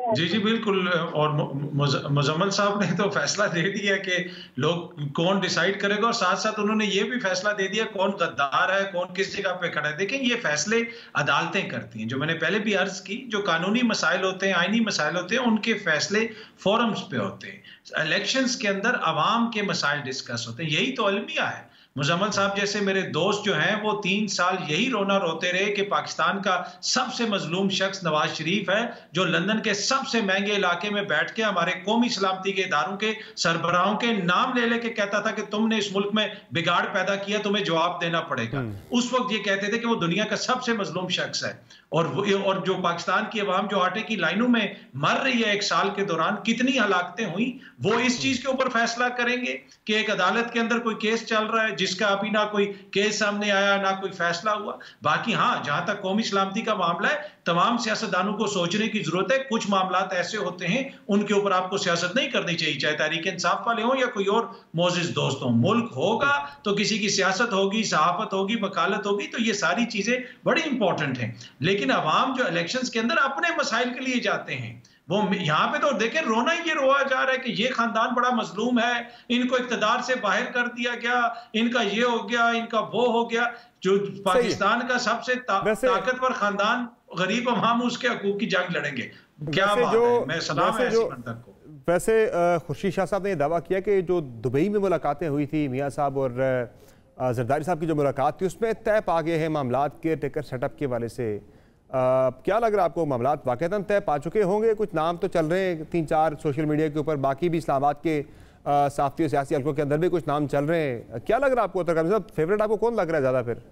जी जी बिल्कुल। और मुजम्मल साहब ने तो फैसला दे दिया कि लोग कौन डिसाइड करेगा, और साथ साथ उन्होंने ये भी फैसला दे दिया कौन गद्दार है, कौन किस जगह पे खड़ा है। देखें, ये फैसले अदालतें करती हैं। जो मैंने पहले भी अर्ज की, जो कानूनी मसाइल होते हैं, आईनी मसाइल होते हैं, उनके फैसले फोरम्स पे होते हैं। इलेक्शंस के अंदर अवाम के मसाइल डिस्कस होते हैं। यही तो अलमिया है। मुजम्मल साहब जैसे मेरे दोस्त जो हैं, वो 3 साल यही रोना रोते रहे कि पाकिस्तान का सबसे मजलूम शख्स नवाज शरीफ है, जो लंदन के सबसे महंगे इलाके में बैठ के हमारे कौमी सलामती के इदारों के सरबराहों के नाम ले लेके कहता था कि तुमने इस मुल्क में बिगाड़ पैदा किया, तुम्हें जवाब देना पड़ेगा। उस वक्त ये कहते थे कि वो दुनिया का सबसे मजलूम शख्स है। और जो पाकिस्तान की अवाम जो आटे की लाइनों में मर रही है 1 साल के दौरान, कितनी हलाकतें हुई, वो इस चीज के ऊपर फैसला करेंगे कि एक अदालत के अंदर कोई केस चल रहा है जिसका अभी ना कोई केस सामने आया, ना कोई फैसला हुआ। बाकी हाँ, जहां तक कौमी सलामती का मामला है, तमाम सियासतदानों को सोचने की जरूरत है। कुछ मामला ऐसे होते हैं उनके ऊपर आपको सियासत नहीं करनी चाहिए, चाहे तहरीक इंसाफ वाले हों या कोई और मोजिज दोस्त हों। मुल्क होगा तो किसी की सियासत होगी, सहाफत होगी, वकालत होगी, तो ये सारी चीजें बड़ी इंपॉर्टेंट हैं। लेकिन अवाम जो इलेक्शंस के अंदर अपने मसाइल के लिए जाते हैं, वो यहाँ पे तो देखें, रोना ही ये रोआ जा रहा है कि ये खानदान बड़ा मजलूम है, इनको इक़्तिदार से बाहर कर दिया गया, इनका ये हो गया, इनका वो हो गया। जो पाकिस्तान का सबसे ताकतवर खानदान, गरीब अवाम उसके हकूक की जंग लड़ेंगे। क्या बात है, मैं सलाम है ऐसी मंतक को। वैसे खुर्शीद शाह साहब ने दावा किया कि जो दुबई में मुलाकातें हुई थी मियाँ साहब और जरदारी साहब की जो मुलाकात थी, उसमें तय पा गए हैं मामलात के टिकट सेटअप के वाले से। क्या लग रहा है आपको, मामलात वाकईतन तय पा चुके होंगे? कुछ नाम तो चल रहे हैं 3-4 सोशल मीडिया के ऊपर, बाकी भी इस्लामाबाद के साफ़ी और सियासी हल्कों के अंदर भी कुछ नाम चल रहे हैं। क्या लग रहा है आपको, तरकामी साहब, फेवरेट आपको कौन लग रहा है ज़्यादा? फिर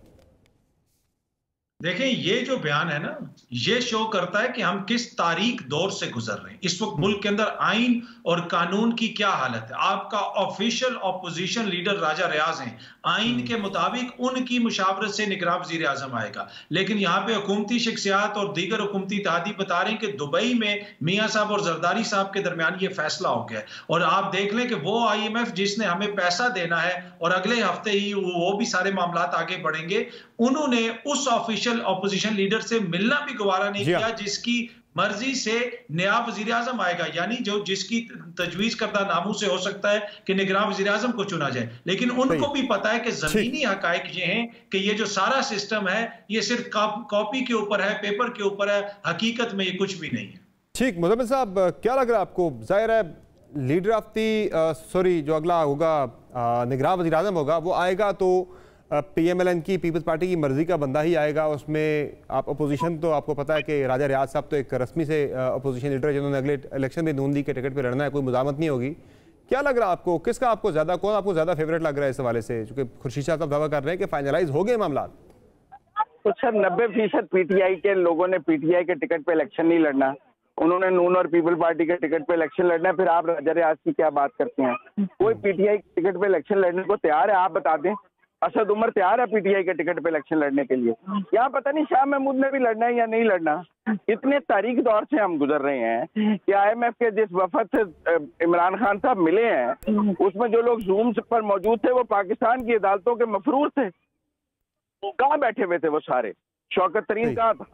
देखें, ये जो बयान है ना, ये शो करता है कि हम किस तारीख दौर से गुजर रहे हैं। इस वक्त मुल्क के अंदर आइन और कानून की क्या हालत है। आपका ऑफिशियल ऑपोजिशन लीडर राजा रियाज हैं, आइन के मुताबिक उनकी मुशावरत से निगरान वजीर आजम आएगा। लेकिन यहाँ पे हुकूमती शख्सियात और दीगर हुकूमती इत्तेहादी बता रहे हैं कि दुबई में मियाँ साहब और जरदारी साहब के दरमियान ये फैसला हो गया है। और आप देख लें कि वो IMF जिसने हमें पैसा देना है, और अगले हफ्ते ही वो भी सारे मामला आगे बढ़ेंगे, उन्होंने उस ऑफिशियल ऑपोजिशन लीडर से मिलना भी गवारा नहीं किया जिसकी मर्जी से नया वजीर आजम आएगा, यानी जो जिसकी तजवीज करदा नामों से हो सकता है कि निगरान वजीर आजम को चुना जाए। लेकिन उनको भी पता है कि जमीनी हकायक ये हैं कि ये जो सारा सिस्टम है, ये सिर्फ कॉपी के ऊपर है, पेपर के ऊपर है, हकीकत में ये कुछ भी नहीं है। ठीक, मुजम्मिल साहब, क्या लग रहा है आपको? जाहिर है लीडर ऑफ दी जो अगला होगा निगरान वजीर आजम होगा, वो आएगा तो PMLN की, पीपल्स पार्टी की मर्जी का बंदा ही आएगा। उसमें आप अपोजिशन, तो आपको पता है कि राजा रियाज साहब तो एक रस्मी से अपोजिशन लीडर है जिन्होंने अगले इलेक्शन में नून लीग के टिकट पे लड़ना है, कोई मुजामत नहीं होगी। क्या लग रहा है आपको, किसका आपको ज़्यादा, कौन आपको ज़्यादा फेवरेट लग रहा है इस हवाले से? चूँकि खुर्शीद शाह साहब दावा कर रहे हैं कि फाइनलाइज हो गए मामला। तो सर 90% PTI के लोगों ने PTI के टिकट पे इलेक्शन नहीं लड़ना, उन्होंने नून और पीपल पार्टी के टिकट पे इलेक्शन लड़ना है। फिर आप राजा रियाज की क्या बात करते हैं? कोई PTI के टिकट पे इलेक्शन लड़ने को तैयार है? आप बता दें। असद उमर तैयार है PTI के टिकट पे इलेक्शन लड़ने के लिए? यहाँ पता नहीं शाह महमूद ने भी लड़ना है या नहीं लड़ना। इतने तारीख दौर से हम गुजर रहे हैं कि IMF के जिस वफद से इमरान खान साहब मिले हैं, उसमें जो लोग जूम पर मौजूद थे वो पाकिस्तान की अदालतों के मफरूर थे। कहाँ बैठे हुए थे वो सारे? शौकत तरीन कहाँ था?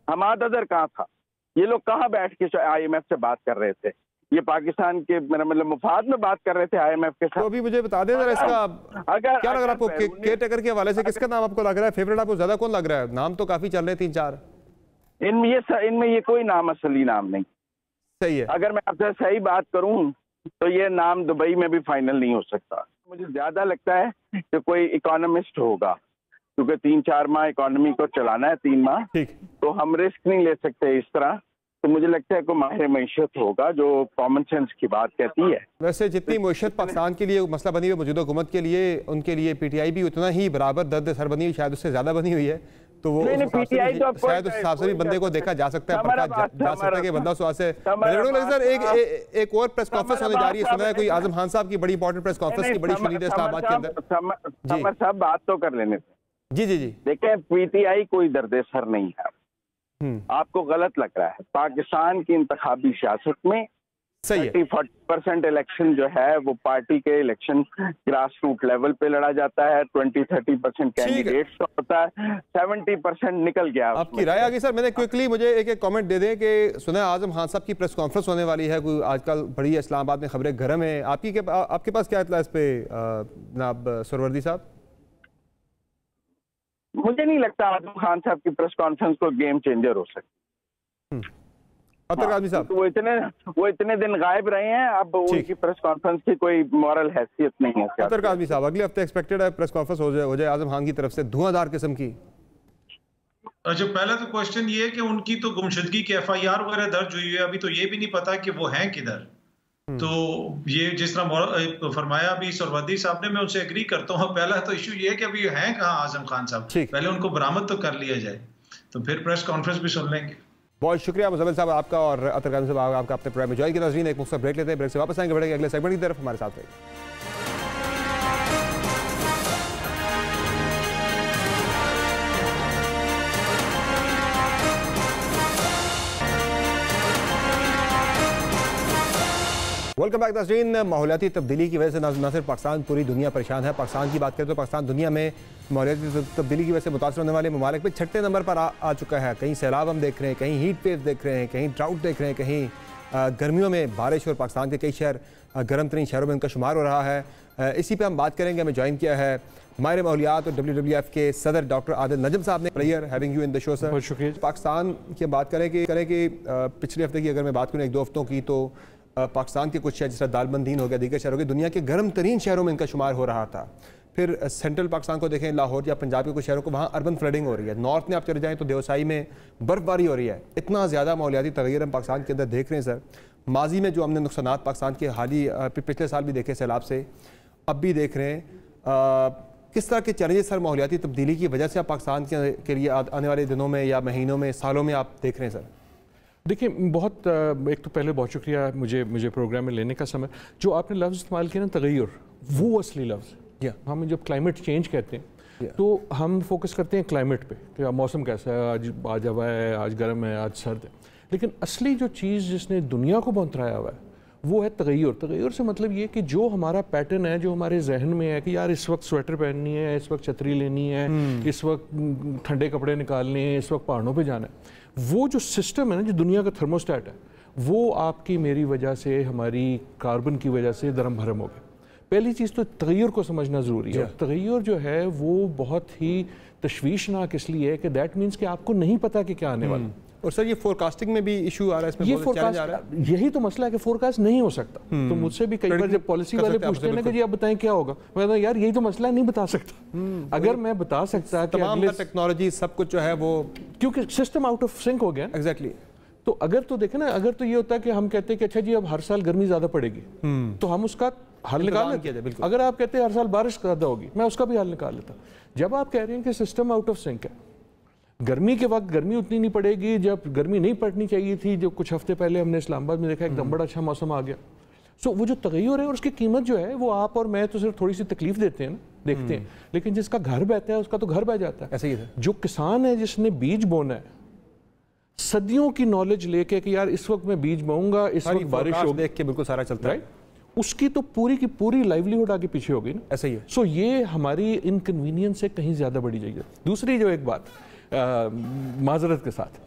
हमाद अजहर कहाँ था? ये लोग कहाँ बैठ के IMF से बात कर रहे थे? ये पाकिस्तान के मेरा मतलब मुफाद में बात कर रहे थे IMF के साथ। तो अभी मुझे बता दें जरा इसका क्या लग रहा है आपको, केयर टेकर के हवाले से किसका नाम आपको लग रहा है फेवरेट? आपको ज्यादा कौन लग रहा है? नाम तो काफी चल रहे हैं 3-4। इनमें ये कोई नाम असली नाम नहीं। सही है। अगर मैं आपसे सही बात करूं तो ये नाम दुबई में भी फाइनल नहीं हो सकता। मुझे ज्यादा लगता है कि कोई इकोनॉमिस्ट होगा, क्योंकि 3-4 माह इकोनॉमी को चलाना है, 3 माह, तो हम रिस्क नहीं ले सकते इस तरह। तो मुझे लगता है कोई माहिर मईशत होगा जो कॉमन सेंस की बात कहती है। वैसे जितनी मईशत पाकिस्तान के लिए मसला बनी हुई मौजूदा हुकूमत के लिए, उनके लिए PTI भी उतना ही बराबर दर्द सर बनी हुई, शायद उससे ज्यादा बनी हुई है। तो वो शायद उस हिसाब से भी बंदे को देखा जा सकता है, जा सकता है कि बंदा सर सर एक और प्रेस कॉन्फ्रेंस होने जा रही है, सुना है कोई आजम खान साहब की बड़ी इंपॉर्टेंट प्रेस कॉन्फ्रेंस की बड़ी शुनीद इस्लामाबाद के अंदर। सब बात तो कर लेने जी जी जी। देखें, PTI कोई दर्द सर नहीं है, आपको गलत लग रहा है। पाकिस्तान की इंतखाबी सियासत में सही है। 30-40% इलेक्शन जो है वो पार्टी के इलेक्शन ग्रास रूट लेवल पे लड़ा जाता है, 20-30% कैंडिडेट्स का होता है, 70% निकल गया। आपकी राय आ गई सर। मैंने क्विकली मुझे एक कमेंट दे दें कि सुना आजम खान साहब की प्रेस कॉन्फ्रेंस होने वाली है, कोई आजकल बड़ी इस्लामाबाद में खबरें गर्म है, आपके पास क्या इत्तला इस पे जनाब सुरवर्दी साहब? मुझे नहीं लगता आजम खान साहब की प्रेस कॉन्फ्रेंस को गेम चेंजर हो सकती। साहब वो इतने दिन गायब रहे हैं, अब उनकी प्रेस कॉन्फ्रेंस की कोई मॉरल हैसियत नहीं है। काज़मी साहब, अगले हफ्ते एक्सपेक्टेड है प्रेस कॉन्फ्रेंस हो जाए आजम खान की तरफ से धुआंधार किस्म की। अच्छा, पहला तो क्वेश्चन ये है कि उनकी तो गुमशुदगी की FIR वगैरह दर्ज हुई है, अभी तो ये भी नहीं पता कि वो हैं किधर। तो ये जिस तरह फरमाया अभी सुरवदी साहब ने, मैं उनसे एग्री करता हूँ। पहला तो इशू ये है कि अभी हैं कहाँ आजम खान साहब, पहले उनको बरामद तो कर लिया जाए, तो फिर प्रेस कॉन्फ्रेंस भी सुन लेंगे। बहुत शुक्रिया मुज़म्मिल साहब आपका और अतर काज़मी साहब आपका अपने प्रोग्राम में ज्वाइन किया। नाज़रीन, एक मुख्तसर ब्रेक लेते हैं, ब्रेक से वापस आएंगे, बढ़ेंगे अगले सेगमेंट की तरफ, हमारे साथ रहिए। वेलकम बैक नाज़रीन। माहौलियाती तब्दीली की वजह से न सिर्फ पाकिस्तान, पूरी दुनिया परेशान है। पाकिस्तान की बात करें तो पाकिस्तान दुनिया में माहौलियाती तब्दीली की वजह से मुतासर होने वाले ममालिक में 6ठे नंबर पर आ चुका है। कहीं सैलाब हम देख रहे हैं, कहीं हीट वेव देख रहे हैं, कहीं ड्राउट देख रहे हैं, कहीं गर्मियों में बारिश, और पाकिस्तान के कई शहर गर्म तरीन शहरों में उनका शुमार हो रहा है। इसी पर हम बात करेंगे। हमें ज्वाइन किया है माहिर माहौलियात और WWF के सदर डॉक्टर आदिल नजम साहब ने। Player having you in the show sir. बहुत शुक्रिया। पाकिस्तान की बात करें कि पिछले हफ्ते की अगर मैं बात करूँ, 1-2 हफ्तों की, तो पाकिस्तान के कुछ शहर जैसा दालबंदीन हो गया, दीगर शहरों के दुनिया के गर्म तरीन शहरों में इनका शुमार हो रहा था। फिर सेंट्रल पाकिस्तान को देखें, लाहौर या पंजाब के कुछ शहरों को, वहाँ अर्बन फ्लडिंग हो रही है। नॉर्थ में आप चले जाएँ तो देवसाई में बर्फबारी हो रही है। इतना ज़्यादा माहौलियाती तगैर हम पाकिस्तान के अंदर देख रहे हैं सर। माजी में जो हमने नुकसानात पाकिस्तान के पिछले साल भी देखे सैलाब से, अब भी देख रहे हैं। किस तरह के चैलेंजेस सर माहौलियाती तब्दीली की वजह से आप पाकिस्तान के लिए आने वाले दिनों में या महीनों में, सालों में आप देख रहे हैं सर? देखिए, एक तो पहले बहुत शुक्रिया मुझे प्रोग्राम में लेने का समय। जो आपने लफ्ज़ इस्तेमाल किया ना, तगैर, वो असली लफ्ज़ है। हम जब क्लाइमेट चेंज कहते हैं तो हम फोकस करते हैं क्लाइमेट पे कि मौसम कैसा है, आज हवा है, आज गर्म है, आज सर्द है। लेकिन असली जो चीज़ जिसने दुनिया को बौंतराया हुआ है वो है तगैर। तगैर से मतलब ये कि जो हमारा पैटर्न है, जो हमारे जहन में है कि यार इस वक्त स्वेटर पहननी है, इस वक्त छतरी लेनी है, इस वक्त ठंडे कपड़े निकालने हैं, इस वक्त पहाड़ों पे जाना है, वो जो सिस्टम है ना, जो दुनिया का थर्मोस्टेट है, वो आपकी मेरी वजह से, हमारी कार्बन की वजह से दरम भरम हो गया। पहली चीज़ तो तगैर को समझना ज़रूरी है। तगैर जो है वो बहुत ही तशवीशनाक इसलिए है कि दैट मीन्स कि आपको नहीं पता कि क्या आने वाला है। और सर ये फोरकास्टिंग में भी इशू आ रहा है, इसमें ये फोरकास्ट, यही तो मसला है कि फोरकास्ट नहीं हो सकता। तो मुझसे भी कई बार जब पॉलिसी वाले पूछते हैं ना कि जी आप बताएं क्या होगा, मैं कहता हूं यार यही तो मसला है, नहीं बता सकता। अगर मैं बता सकता कि तमाम टेक्नोलॉजी सब कुछ जो है वो, क्योंकि सिस्टम आउट ऑफ सिंक हो गया। एग्जैक्टली। तो अगर तो देखे ना, अगर तो ये होता है कि हम कहते हैं कि अच्छा जी अब हर साल गर्मी ज्यादा पड़ेगी, तो हम उसका हल निकाल लेते। अगर आप कहते हैं हर साल बारिश ज्यादा होगी, मैं उसका भी हल निकाल लेता। जब आप कह रहे हैं कि सिस्टम आउट ऑफ सिंक है, गर्मी के वक्त गर्मी उतनी नहीं पड़ेगी जब गर्मी नहीं पड़नी चाहिए थी, जो कुछ हफ्ते पहले हमने इस्लामाबाद में देखा एकदम बड़ा अच्छा मौसम आ गया। सो वो जो तगैर है और उसकी कीमत जो है, वो आप और मैं तो सिर्फ थोड़ी सी तकलीफ देते हैं ना, देखते हैं, लेकिन जिसका घर बहता है उसका तो घर बह जाता है। ऐसे ही है। जो किसान है जिसने बीज बोना है, सदियों की नॉलेज लेके कि यार इस वक्त मैं बीज बोऊंगा, इस वक्त बारिश होगी, देख के बिल्कुल सारा चलता है, उसकी तो पूरी की पूरी लाइवलीहुड आगे पीछे होगी ना। ऐसा ही है। सो ये हमारी इनकन्वीनियंस से कहीं ज्यादा बड़ी जाएगी। दूसरी जो एक बात माजरत के साथ,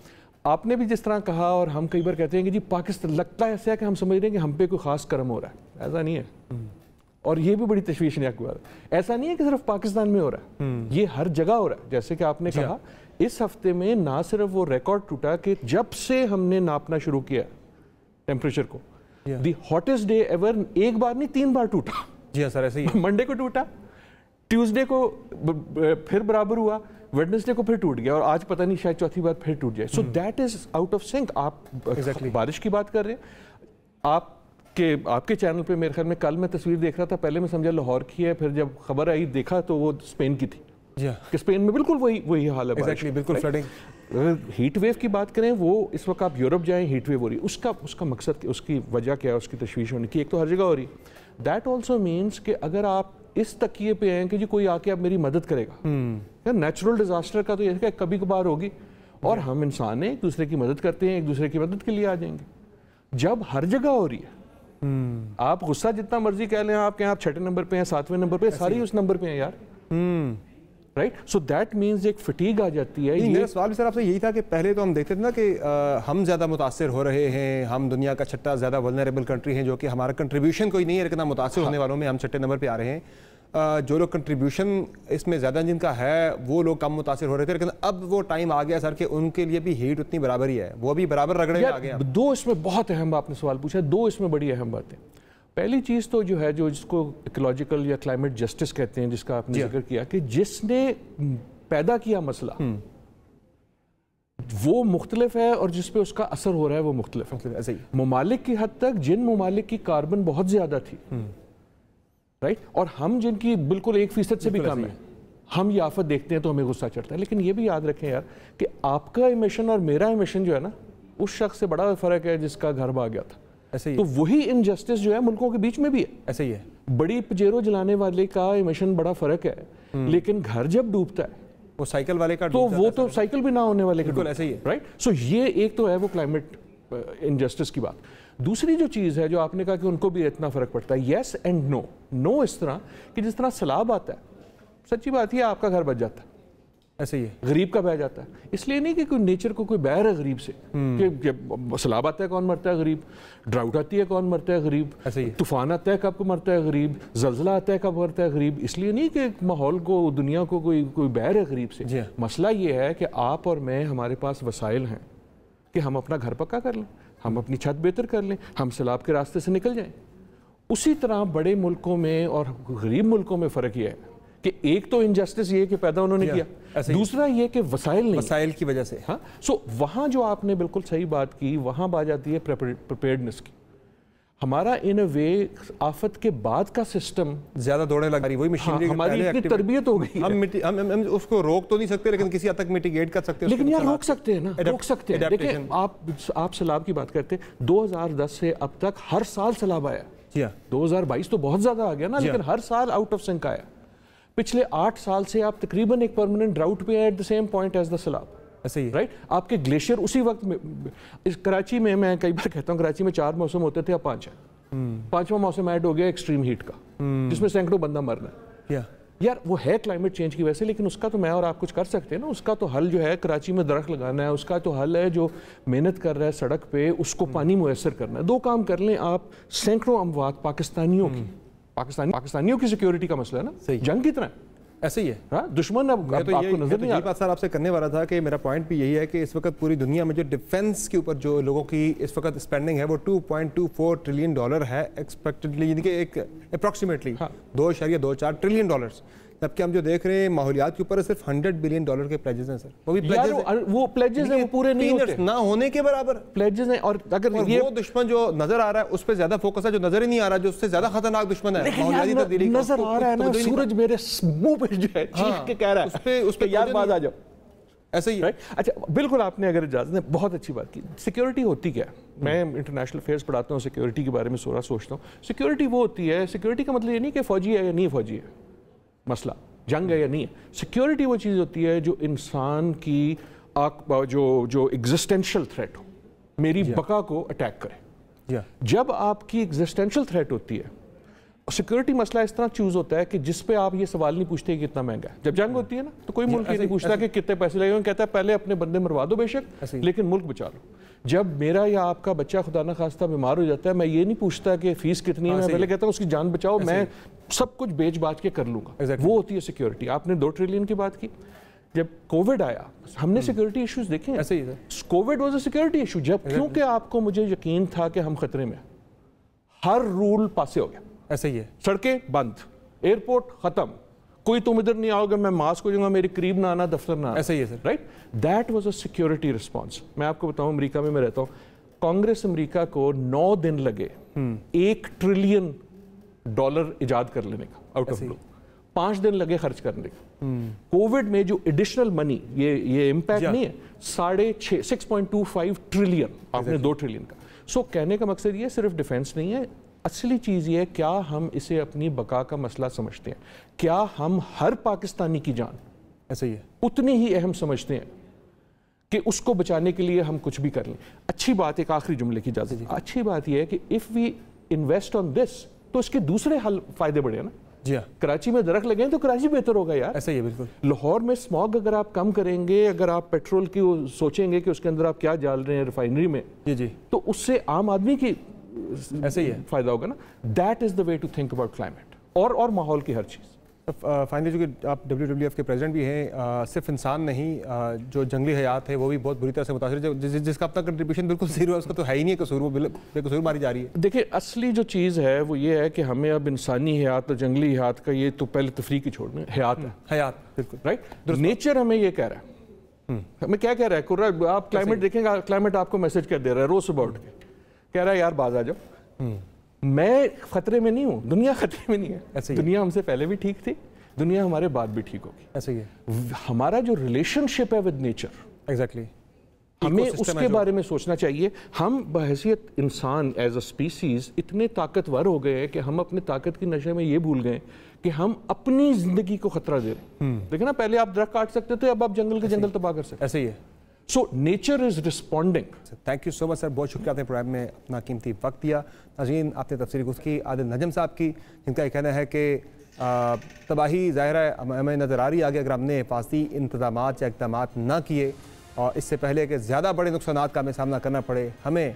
आपने भी जिस तरह कहा और हम कई बार कहते हैं कि जी पाकिस्तान, लगता है ऐसा है कि हम समझ रहे हैं कि हम पे कोई खास कर्म हो रहा है, ऐसा नहीं है। और ये भी बड़ी तशवीशनाक बात है। ऐसा नहीं है कि सिर्फ पाकिस्तान में हो रहा है, ये हर जगह हो रहा है। जैसे कि आपने कहा, इस हफ्ते में ना सिर्फ वो रिकॉर्ड टूटा कि जब से हमने नापना शुरू किया टेम्परेचर को, द हॉटेस्ट डे एवर, एक बार नहीं 3 बार टूटा। जी हाँ सर, ऐसे ही। मंडे को टूटा, ट्यूसडे को फिर बराबर हुआ, वेडनेसडे को फिर टूट गया, और आज पता नहीं शायद चौथी बार फिर टूट जाए। So that is out of sync. आप बारिश की बात कर रहे हैं, आपके चैनल पे मेरे ख्याल में कल मैं तस्वीर देख रहा था, पहले मैं समझा लाहौर की है, फिर जब खबर आई देखा तो वो स्पेन की थी। कि स्पेन में बिल्कुल वही हाल है। एग्जैक्टली, बिल्कुल फ्लडिंग। हीट वेव की बात करें, वो इस वक्त आप यूरोप जाएं, हीट वेव हो रही है, उसका मकसद, उसकी वजह क्या है, उसकी तशवीश होने की, एक तो हर जगह हो रही है। दैट ऑल्सो मीन्स कि अगर आप इस तकिए पे हैं कि जी कोई आके अब मेरी मदद करेगा, यार नेचुरल डिजास्टर का तो यह कभी कभार होगी, और हम इंसान हैं, एक दूसरे की मदद करते हैं, एक दूसरे की मदद के लिए आ जाएंगे। जब हर जगह हो रही है आप गुस्सा जितना मर्जी कह लें, आप आप 6 नंबर पे हैं, 7वें नंबर पे, सारी उस नंबर पे हैं यार। राइट, सो दैट मीन्स एक फटीग आ जाती है। मेरा सवाल भी सर आपसे यही था कि पहले तो हम देखते थे ना कि हम ज़्यादा मुतासर हो रहे हैं, हम दुनिया का छठा ज़्यादा वल्नरेबल कंट्री हैं, जो कि हमारा कंट्रीब्यूशन कोई नहीं है, लेकिन हम मुतासर होने वालों में हम छठे नंबर पे आ रहे हैं। जो लोग कंट्रीब्यूशन इसमें ज़्यादा जिनका है वो लोग कम मुतासर हो रहे थे, लेकिन अब वो टाइम आ गया सर कि उनके लिए भी हीट उतनी बराबर ही है, वो भी बराबर रगड़े में आ गए। दो इसमें बहुत अहम, आपने सवाल पूछा, दो इसमें बड़ी अहम बातें। पहली चीज़ तो जो है, जो जिसको इकोलॉजिकल या क्लाइमेट जस्टिस कहते हैं, जिसका आपने जिक्र किया कि जिसने पैदा किया मसला वो मुख्तलिफ है और जिस पे उसका असर हो रहा है वो मुख्तलिफ है। ऐसे ही ममालिक की हद तक जिन ममालिक की कार्बन बहुत ज़्यादा थी, राइट, और हम जिनकी बिल्कुल 1% से भी कम है, हम ये आफत देखते हैं तो हमें गुस्सा चढ़ता है। लेकिन ये भी याद रखें यार कि आपका इमिशन और मेरा इमिशन जो है ना, उस शख्स से बड़ा फ़र्क है जिसका घर भाग गया था। ऐसे ही तो वही इनजस्टिस जो है मुल्कों के बीच में भी है। ऐसे ही है, बड़ी पजेरो जलाने वाले का इमिशन बड़ा फ़र्क है, लेकिन घर जब डूबता है वो साइकिल वाले का तो वो तो साइकिल भी ना होने वाले बिल्कुल ऐसे ही है। राइट, सो ये एक तो है वो क्लाइमेट इनजस्टिस की बात। दूसरी जो चीज़ है जो आपने कहा कि उनको भी इतना फ़र्क पड़ता है, येस एंड नो। नो इस तरह कि जिस तरह सैलाब आता है, सच्ची बात ही है, आपका घर बच जाता है, ऐसे ही है, गरीब का बह जाता है। इसलिए नहीं कि कोई नेचर को कोई बह रहा है गरीब से, कि सैलाब आता है कौन मरता है गरीब, ड्राउट आती है कौन मरता है गरीब, तूफान आता है कब मरता है गरीब, जलजला आता है कब मरता है गरीब। इसलिए नहीं कि माहौल को, दुनिया को कोई बह रहा है गरीब से। मसला ये है कि आप और मैं, हमारे पास वसाइल हैं कि हम अपना घर पक्का कर लें, हम अपनी छत बेहतर कर लें, हम सैलाब के रास्ते से निकल जाएं। उसी तरह बड़े मुल्कों में और गरीब मुल्कों में फ़र्क ये है कि एक तो इनजस्टिस ये कि पैदा उन्होंने किया, दूसरा ये कि वसाइल नहीं, वसाइल की वजह से। हाँ, सो वहाँ जो आपने बिल्कुल सही बात की, वहाँ बात जाती है प्रिपेयर्डनेस की। हमारा इन अ वे आफत के बाद का सिस्टम ज्यादा दौड़ने लग रही, वही मशीनरी हमारी इतनी तरबियत हो गई। हम उसको रोक तो नहीं सकते, लेकिन किसी हद तक मिटिगेट कर सकते हैं। लेकिन यार रोक सकते हैं ना, रोक सकते हैं। देखिए आप सैलाब की बात करते, 2010 से अब तक हर साल सैलाब आया। 2022 तो बहुत ज्यादा आ गया ना, लेकिन हर साल आउट ऑफ सिंक आया। पिछले 8 साल से आप तकरीबन एक परमानेंट ड्राउट पे है, at the same point as the सैलाब। ऐसे ही राइट, आपके ग्लेशियर उसी वक्त में, इस कराची में मैं कई बार कहता हूँ कराची में 4 मौसम होते थे, अब 5 है। 5वां मौसम ऐड हो गया एक्सट्रीम हीट का, जिसमें सैकड़ों बंदा मरना है। यार वो है क्लाइमेट चेंज की वजह से, लेकिन उसका तो मैं और आप कुछ कर सकते हैं ना। उसका तो हल जो है कराची में दरख्त लगाना है, उसका तो हल है जो मेहनत कर रहा है सड़क पे उसको पानी मुयसर करना है। 2 काम कर लें आप, सैकड़ों अमवात पाकिस्तानियों की, पाकिस्तानियों की सिक्योरिटी का मसला है ना, जंग कितना है, ऐसे ही है। हाँ, दुश्मन अब तो आपको नजर नहीं आ रहा। बात सर आपसे करने वाला था कि मेरा पॉइंट भी यही है कि इस वक्त पूरी दुनिया में जो डिफेंस के ऊपर जो लोगों की इस वक्त स्पेंडिंग है वो $2.24 ट्रिलियन है एक्सपेक्टेडली, यानी कि एक अप्रॉक्सीमेटली $2.24 ट्रिलियन। जबकि हम जो देख रहे हैं माहौलियात के ऊपर सिर्फ $100 बिलियन के प्लेजेस हैं सर। वो भी वो प्लेजेस हैं, वो पूरे नहीं होते, ना होने के बराबर प्लेजेस हैं। और अगर ये वो दुश्मन जो नजर आ रहा है उस पर ज्यादा फोकस है, जो नजर ही नहीं आ रहा, जो उससे ज्यादा खतरनाक दुश्मन है माहौलियाती तब्दीली का, नजर आ रहा है ना, सूरज मेरे मुंह पे जो है चीख के कह रहा है उस पे यार बात आ जाओ, ऐसे ही। अच्छा, बिल्कुल आपने अगर इजाजत है, बहुत अच्छी बात की। सिक्योरिटी होती क्या है? मैं इंटरनेशनल अफेयर्स पढ़ाता हूँ, सिक्योरिटी के बारे में सोचता हूँ। सिक्योरिटी वो होती है, सिक्योरिटी का मतलब ये नहीं कि फौजी है या नहीं फौजी है, मसला जंग है या नहीं है। सिक्योरिटी वो चीज़ होती है जो इंसान की जो एग्जिस्टेंशियल थ्रेट हो, मेरी बका को अटैक करे। जब आपकी एग्जिस्टेंशियल थ्रेट होती है, सिक्योरिटी मसला इस तरह चूज होता है कि जिस पे आप ये सवाल नहीं पूछते कि कितना महंगा है। जब जंग होती है ना, तो कोई मुल्क ये नहीं पूछता कि कितने पैसे लगेंगे, कहता है पहले अपने बंदे मरवा दो बेशक, लेकिन मुल्क बचा लो। जब मेरा या आपका बच्चा खुदा न खास्ता बीमार हो जाता है, मैं ये नहीं पूछता कि फीस कितनी है, मैं पहले कहता हूँ उसकी जान बचाओ, मैं सब कुछ बेच बाच के कर लूंगा। वो होती है सिक्योरिटी। आपने 2 ट्रिलियन की बात की। जब कोविड आया हमने सिक्योरिटी इश्यूज देखे, ऐसे ही COVID was a security issue. जब क्योंकि आपको मुझे यकीन था कि हम खतरे में, हर रूल पासे हो गया। ऐसे ही है, सड़कें बंद, एयरपोर्ट खत्म, कोई तुम इधर नहीं आओगे, मैं मास्क हो जाऊंगा, मेरे करीब ना आना, दफ्तर ना आना। ऐसा ही है sir, right. That was a security response. मैं आपको बताऊं, अमेरिका में मैं रहता हूं, कांग्रेस अमेरिका को 9 दिन लगे $1 ट्रिलियन इजाद कर लेने का, आउट ऑफ ब्लू 5 दिन लगे खर्च करने का। कोविड में जो एडिशनल मनी, ये इम्पैक्ट नहीं है, 6.25 ट्रिलियन, आपने 2 ट्रिलियन का। सो कहने का मकसद ये सिर्फ डिफेंस नहीं है, असली चीज़ ये है क्या हम इसे अपनी बका का मसला समझते हैं, क्या हम हर पाकिस्तानी की जान ऐसे ही है उतनी ही अहम समझते हैं कि उसको बचाने के लिए हम कुछ भी कर लें। अच्छी बात, एक आखिरी जुमले की इजाज़त, अच्छी बात यह है कि इन्वेस्ट ऑन दिस, तो इसके दूसरे हल फायदे बढ़े ना। जी हाँ, कराची में दरख्त लगे तो कराची बेहतर होगा यार। ऐसा ही है बिल्कुल। लाहौर में स्मॉग अगर आप कम करेंगे, अगर आप पेट्रोल की सोचेंगे कि उसके अंदर आप क्या डाल रहे हैं रिफाइनरी में, जी जी, तो उससे आम आदमी की ऐसे ही है, फायदा होगा ना। That is the way to think about climate और माहौल की हर चीज़। फाइनली चूँकि आप WWF के प्रेसिडेंट भी हैं, सिर्फ इंसान नहीं, जो जंगली हयात है वो भी बहुत बुरी तरह से मुतासर है, जिसका अपना कंट्रीब्यूशन बिल्कुल जीरो है, उसका तो है ही नहीं कसूर, वो बेकसूर मारी जा रही है। देखिए असली जो चीज़ है वो ये है कि हमें अब इंसानी हयात और जंगली हयात का ये तो पहले तफरीक ही छोड़ना, हयात है, हयात बिल्कुल राइट। नेचर हमें ये कह रहा है, हमें क्या कह रहा है कुर्रा, आप क्लाइमेट देखेंगे, क्लाइमेट आपको मैसेज क्या दे रहा है रोज सुबह उठ के, कह रहा है यार बाज आ जाओ, मैं खतरे में नहीं हूँ, दुनिया खतरे में नहीं है। ऐसे ही दुनिया हमसे पहले भी ठीक थी, दुनिया हमारे बाद भी ठीक होगी। ऐसे ही है, हमारा जो रिलेशनशिप है विद नेचर, एग्जैक्टली, हमें उसके बारे में सोचना चाहिए। हम बहैसियत इंसान एज अ स्पीसीज इतने ताकतवर हो गए हैं कि हम अपने ताकत की नशे में ये भूल गए कि हम अपनी जिंदगी को खतरा दे रहे हैं। देखिए ना, पहले आप दरख्त काट सकते थे, अब आप जंगल के जंगल तबाह कर सकते। ऐसे ही है। So nature is responding. Thank you so much sir, बहुत शुक्रिया आपने प्रोग्राम में अपना कीमती वक्त दिया। नाज़रीन, आपने तफसीली गुफ्तगू की आदिल नजम साहब की, जिनका कहना है कि तबाही ज़ाहिर है हमें नज़र आ रही है आगे, अगर हमने हिफाजती इंतजामात या इक़दामात ना किए और इससे पहले कि ज़्यादा बड़े नुकसानात का हमें सामना करना पड़े, हमें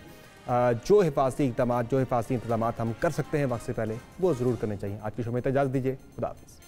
जो हिफाजती इक़दामात, जो हिफाजती इंतजामात हम कर सकते हैं वक्त से पहले, वो ज़रूर करने चाहिए। आज की शो में इजाज़त दीजिए, खुदा हाफ़िज़।